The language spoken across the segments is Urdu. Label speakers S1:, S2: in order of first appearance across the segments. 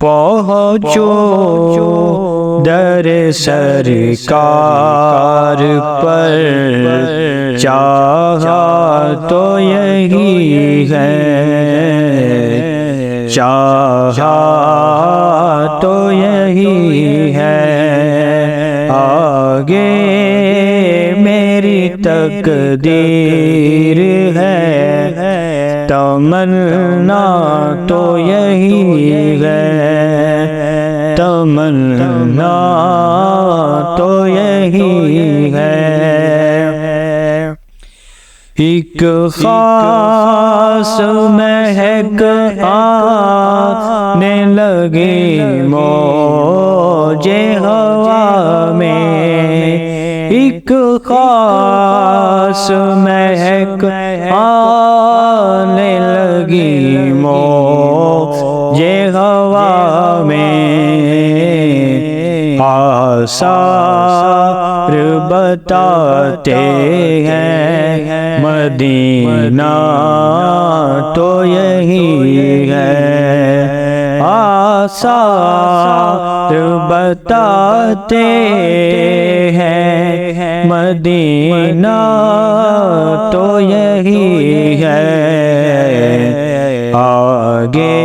S1: پہنچو در سرکار پر، چاہا تو یہی ہے، چاہا تو یہی ہے، آگے میری تقدیر ہے، تمنا تو یہی ہے، تمنا تو یہی ہے۔ ایک خاص مہک آنے لگی موج ہوا میں، ایک خاص مہک آنے لگی موج ہوا میں، آثار بتاتے ہیں مدینہ تو یہی ہے، آثار بتاتے ہیں مدینہ تو یہی ہے، آگے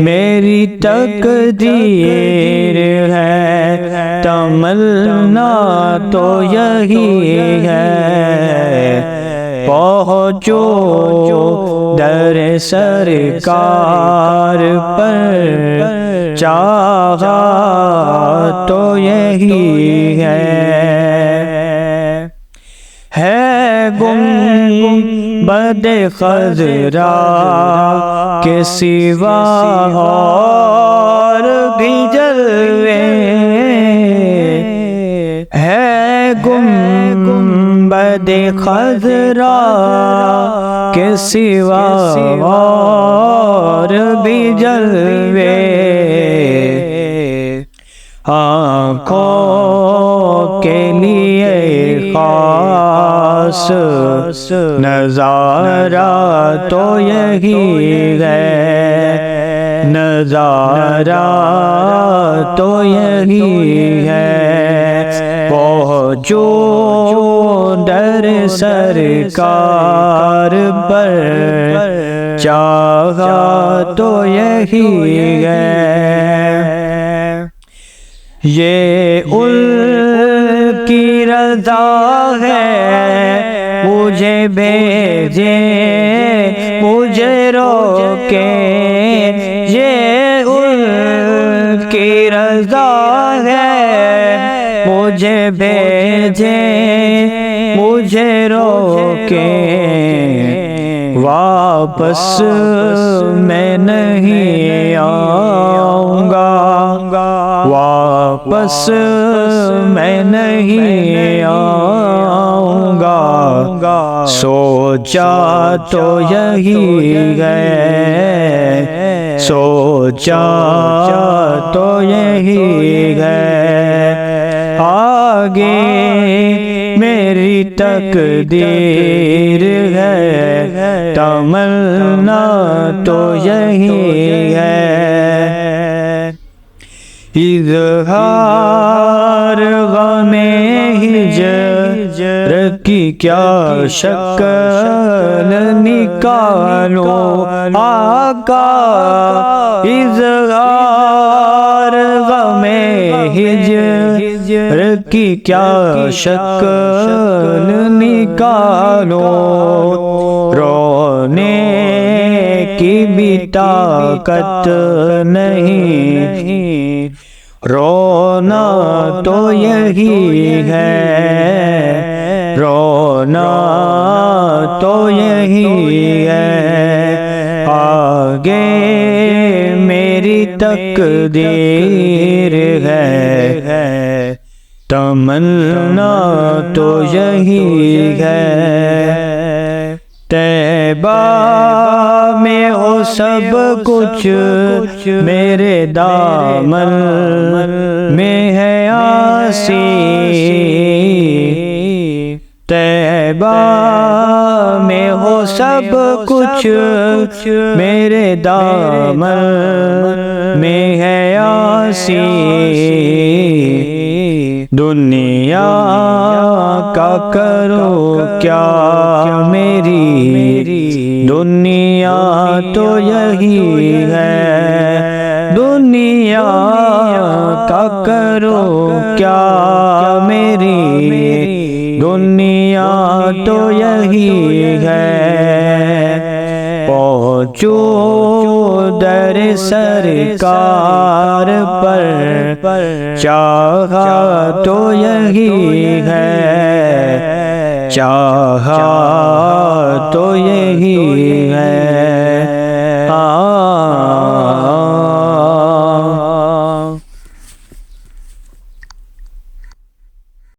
S1: میری تقدیر ہے، تمنا تو یہی ہے، پہنچو در سرکار پر، چاہا تو یہی ہے گنبد خضرا کے سوا اور بھی جلوے، ہے گنبد خضرا کے سوا اور بھی جلوے، آنکھوں کے لیے خاص نظارہ تو یہی ہے، نظارہ تو یہی ہے، پہنچو در سرکار پر، چاہا تو یہی ہے، یہ ان کی رضا ہے مجھے بھیجے مجھے روکے، یہ ان کی رضا ہے مجھے بھیجے مجھے روکے، واپس میں نہیں آؤں گا، واپس میں نہیں آؤں گا، سوچا تو یہی ہے، سوچا تو یہی ہے، آگے میری تقدیر ہے، تمنا تو یہی ہے، اظہار غم ہجر کی کیا شکل نکالوں آقا، اظہار غم ہجر کی کیا شکل نکالوں، رونے کی بھی طاقت نہیں، رونا تو یہی ہے، رونا تو یہی ہے، آگے میری تقدیر ہے، تمنا تو یہی ہے، طیبہ میں ہو سب کچھ میرے دامن میں ہے آسی، طیبہ میں ہو سب کچھ میرے دامن میں سی دنیا کا کرو کیا میری دنیا تو یہی ہے دنیا کا کرو کیا میری دنیا تو یہی ہے پہنچو در سرکار پر چاہا تو یہی ہے چاہا تو یہی ہے